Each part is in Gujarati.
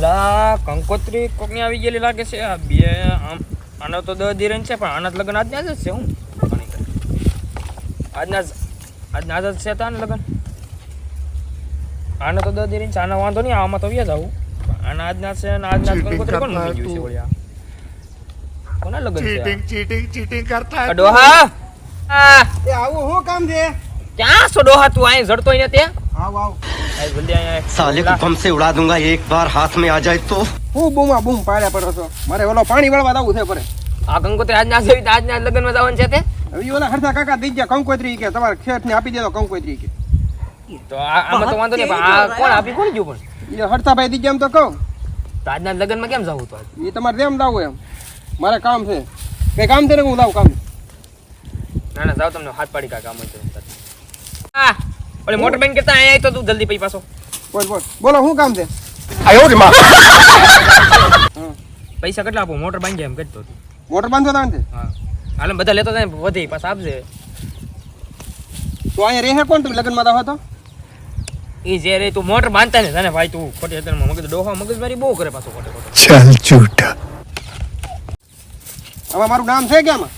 લા કંકોત્રી કોકની આવી ગયેલી લાગે છે. આ બે આનો તો 10 ધીરન છે, પણ આના લગન આજના જ છે. હું આજના જ છે તાન લગન. આનો તો 10 ધીરન છે, આના વાંધો નહીં, આમાં તો વ્યાજ આવું. આના આજના છે અને આજના કંકોત્રી કોણ મૂકી ગયું છે ઓળ્યા? કોના લગન છે? ચીટિંગ કરતા હે. ડોહા એ આવું હું કામ છે? ક્યાં છો ડોહા? તું અહીં જડતો ને તે? આવ આવ. જલ્દી અહીંયા साले को बम से उड़ा दूंगा एक बार हाथ में आ जाए तो। હું બૂમા બૂમ પાડ્યા પડો છો. મારે ઓલો પાણી વાળવા જવું છે પડે. આ કંકોત્રી આજના જેવી આજના લગનમાં જવાનું છે તે? હવે ઓલા હરસા કાકા દઈ ગયા કંકોત્રી કે તમારે શેઠ ને આપી દેતો કંકોત્રી કે. તો આમાં તો વાંધો નહીં, પણ આ કોણ આપી કોણ ગયું? પણ એ હરસાભાઈ દઈ ગયા એમ તો કહું. તો આજના લગનમાં કેમ જવું? તો એ તમારે જેમ લાવું એમ. મારે કામ છે. કઈ કામ છે ને હું લાવું કામ. ના ના જાવ, તમને હાથ પાડી કા કામ છે. હા ઓલે મોટર બેંક કરતા અહીંયા તો તું જલ્દી પઈ પાછો. બોલ બોલ બોલો શું કામ છે? પૈસા કેટલા આપો? મોટર બાંધી એમ કહેતો તું. મોટર બાંધો તા ને? હા હાલ બધા લેતો જાય, વધી પાછા આપજે. તો અહીંયા રહે કોણ તમે લગ્નમાં તો હતો? એ જે રે તું મોટર બાંધતા ને તને ભાઈ, તું ખોટી અત્યારમાં મગજ ડોહા મગજમારી બહુ કરે પાછો ખોટે ખોટો. चल झूठा। હવે મારું નામ છે ક્યાંમાં?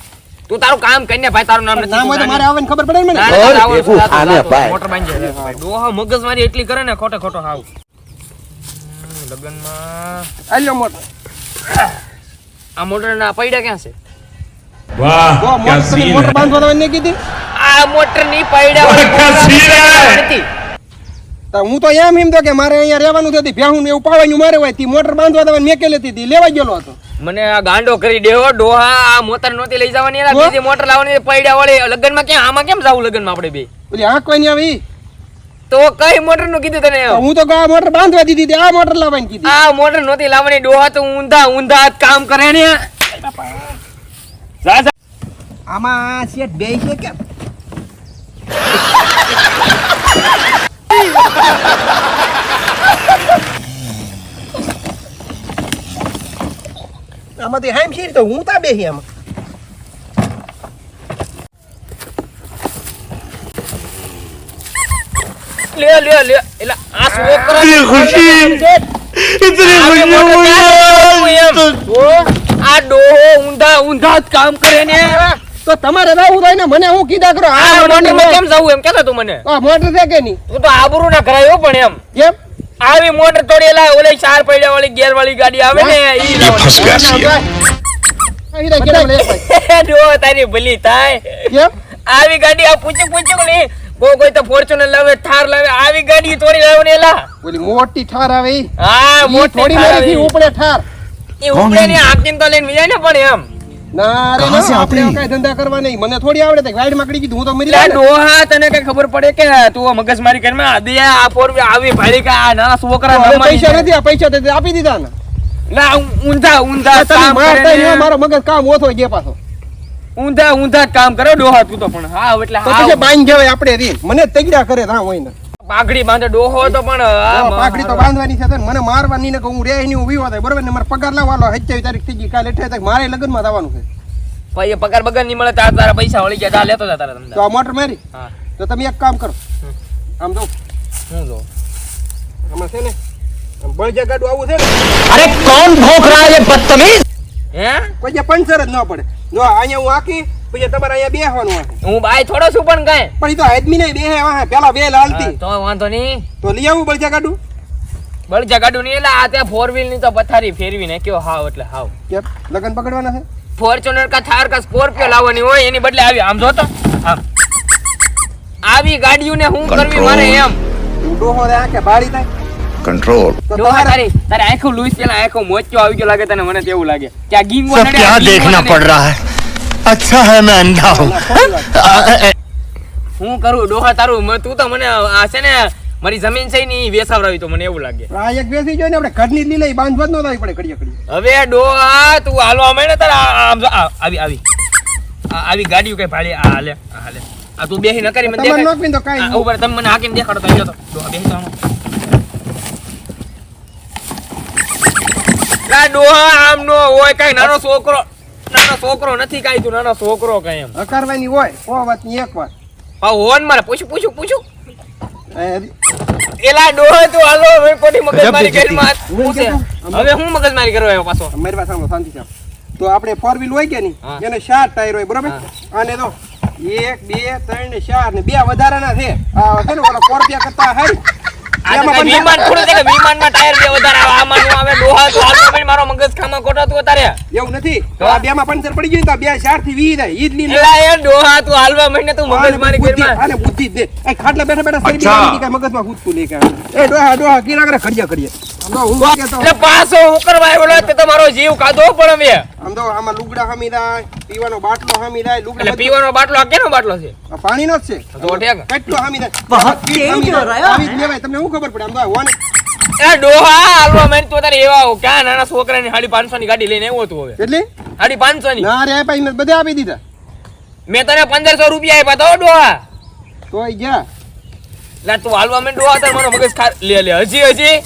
તું તારું કામ કરીને ભાઈ, તારું નામ નથી. નામ હોય તો મારે આવવાની ખબર પડે ને મને. મોટર બાંધી ડોહા મગજમારી એટલી કરે ને ખોટે ખોટો હાવ. લગનમાં આલ્યો મોટર. આ મોટર ના પૈડા ક્યાં છે? वाह તો क्या મોટર सीन મોટર है। બાંધવા દેવાની નહીં કીધી. આ મોટર ની પૈડા क्या सीन है। નથી. તો હું તો એમ તો કે મારે અહીંયા રહેવાનું છે, ભ્યાહું ને એવું પાવાનું મારે હોય તી મોટર બાંધવા દેવાની મેં કે લેતી હતી, લેવા ગયેલો હતો. મને આ ગાંડો કરી દેવો ડોહા. આ મોટર નહોતી લઈ જવાની, એના બીજી મોટર લાવવાની પૈડા વાળી. લગનમાં ક્યાં? આમાં કેમ જાવું લગનમાં આપણે બે? ઓલી આંકવાની આવી. તો કઈ મોટર નું કીધું તને? તો હું તો આ મોટર બાંધવા દીધી હતી, આ મોટર લાવવાની કીધી. આ મોટર નહોતી લાવવાની ડોહા. તો ઊંધા જ કામ કરે ને. જા જા. આમાં શેઠ બે છે કેમ? આમાંથી હાઈમ છે તો હું તા બેહી આમાં. લે લે લે. એટલે આ છોકરા इतनी खुशी આ ડોહો ઊંધા જ કામ કરે ને. તો તમારે રહેવું થાય ને, મને હું કીધા કરો. આ મોટર માં કેમ જાવું એમ કહેતો તું મને? આ મોટર છે કે નહીં? તું તો આબરૂ ના કરાયો પણ એમ. કેમ? આવી મોટર તોડેલા ઓલે 4 પૈડા વાળી ગેર વાળી ગાડી આવે ને ઈ ડોહો તારી ભલી થાય. કેમ? આવી ગાડી આ પૂછું ને કોઈ તો ફોર્ચ્યુનર લાવે, થાર લાવે, આવી ગાડી તોડી લાવે એલા. ઓલી મોટી ઠાર આવે ઈ. હા ઈ મોટી થોડી થાર મારી આવી. ઉપડે ઠાર. એ ઉપડે ને આકીને તો લઈને વિજાય ને પણ એમ. ના રે ના, આપણે કઈ ધંધા કરવા નહીં. મને થોડી આવડે તો વાઈડ માં કડી કીધું હું તો મરી લા જાય. ડોહા તને કઈ ખબર પડે કે તું મગજમારી કરીને આ દે આ પોર આવી ભાડી કા આ નાના છોકરા પૈસા નથી, આ પૈસા તો આપી દીધા ને. લા ઊંધા તમે કામ મારતા કરે નહીં, ને. મારો મગજ કામ ઓછો ગયો પાછો. ઊંધા કામ કરે ડોહા તું તો પણ. હા એટલે તો પછી બાંધ જવાય આપણે રી. મને તગડા કરે રામ હોય ને. પાઘડી બાંધે ડોહો તો પણ પાઘડી તો બાંધવાની છે ને, મને મારવાની ને કે હું રે નહીં હું વિવો થાય બરોબર ને. મારે પગાર લાવવાનો 27 તારીખ થઈ ગઈ, કાલે 28 તારીખ મારે લગ્નમાં જવાનું છે. ભાઈ એ પગાર બગાર નહીં મળે તારા પૈસા વળી ગયા લેતો જા તારા તો ધંધા. આ મોટર મારી. હા તો તમે એક કામ કરો, આમ જો હું જો આમાં છે ને આમ બળજા ગાડું આવું છે ને, अरे कौन भौंक रहा है ये बदतमीज। હે પછી પંચર જ ન પડે. જો અહીંયા હું આખી પછી તમારે અહીંયા બેહવાનું આવે. હું બાય થોડો છું પણ કઈ. પણ ઈ તો આદમી નહીં બેહે વાહે, પેલા બે લાલતી. તો વાંધો નહીં. તો લઈ આવું બળજા ગાડું. બળજા ગાડું નહીં એટલે આ ત્યાં 4 વ્હીલ ની તો પથારી ફેરવી નાખ્યો હાવ એટલે હાવ. કેમ લગન પકડવાના છે? ફોર્ચ્યુનર કા થાર કા સ્કોર્પિયો લાવવાની હોય એની બદલે આવી આમ જો તો આમ આવી ગાડીઓને હું કરવી મારે એમ. તું ડોહો રે આંખે બાળી થાય. कंट्रोल। તો ડોહા તમારે તારી આંખો લૂસ પેલા આંખો મોચ્યો આવી ગયો લાગે તને. મને તેવું લાગે કે આ ગીંગો सब નડે, क्या આ ગીંગો देखना નડે. पड़ रहा है। अच्छा है मैं अंधा हूँ। હું કરું ડોહા તારું તું તો મને આ છે ને મારી જમીન છે ને ઈ વેસાવરાવી તો મને એવું લાગે. આ એક બેસી જોઈને આપણે ઘરની જ લીલે બાંધવા જ ન થાય પડે ઘડીએ ઘડીએ. હવે ડોહા તું હાલવા માંડે તારા આમ જો આવી ગાડીઓ કઈ ભાડે આ હાલે આ તું બેહી ન કરી મને તમારે દેખાય. નોકરી તો કાંઈ આ નહીં. ઉપર તમે મને હાકીને દેખાડો તો આવ્યો તો ડોહા બેહી જાવ. લા ડોહા આમ નો હોય કઈ નાનો છોકરો નથી કાઈ તું નાનો છોકરો કઈ એમ. હકારવાની હોય ઓ વાત ની એક વાત. આ હોન મારે પૂછું એ એલા ડોહો તું હાલો હવે પોટી મગજમારી ગજબ કરી માં હું પૂછે. કહેતો, હવે હું મગજમારી કરવા આવ્યો પાછો મારી વાત સાંભળો શાંતિ સાહેબ. તો આપણે 4 વ્હીલ હોય કે નહીં હા. એને 4 ટાયર હોય બરોબર અને તો 1 2 3 ને 4 ને 2 વધારાના છે આ છે ને ઓલા સ્કોર્પિયો કરતા હારી આ તો કઈ વિમાન થોડું છે કે વિમાનમાં ટાયર બે વધારે આવે આમાં નું આવે ડોહા તો હાલો ભાઈ મારો મગજ ખામાં ખોટાતું અત્યારે એવું નથી તો આ 2 માં પંચર પડી ગયું તો 2 4 થી 20 થાય ઈ જ લીન એલા એ ડોહા તું હાલવા મહિને તું મગજમારી કરી માં આને બુદ્ધિ જ દે એ ખાટલા બેઠા બેઠા સડી અચ્છા. કઈ મગજમાં ઘૂસતું લે કે એ ડોહા કિરા કરે ખડિયા કરીએ આમ તો હું કહેતો એટલે પાછો હું કરવા આવ્યો તે તમારો જીવ કાઢો પણ હવે આમ તો આમાં લુગડા હામી થાય પીવાનો બાટલો હામી થાય એટલે લુગડા પીવાનો બાટલો આ કેનો બાટલો છે આ પાણીનો જ છે તો ઠેક કેટલો હામી થાય આવી જ લેવાય તમને શું ખબર પડે આમ તો વન એ ડોહા હાલવા મહિને તું તારે એવા આવો. ક્યાં નાના છોકરાની 550 ની ગાડી લઈને આવ્યો તું હવે એટલે 550 ની ના રે ભાઈ બધે આપી દીધા મેં તને 1500 રૂપિયા આપ્યા તો ડોહા તોય ગયા લા તું હાલવા મહિને ડોહા તાર મારો મગજ લે હજી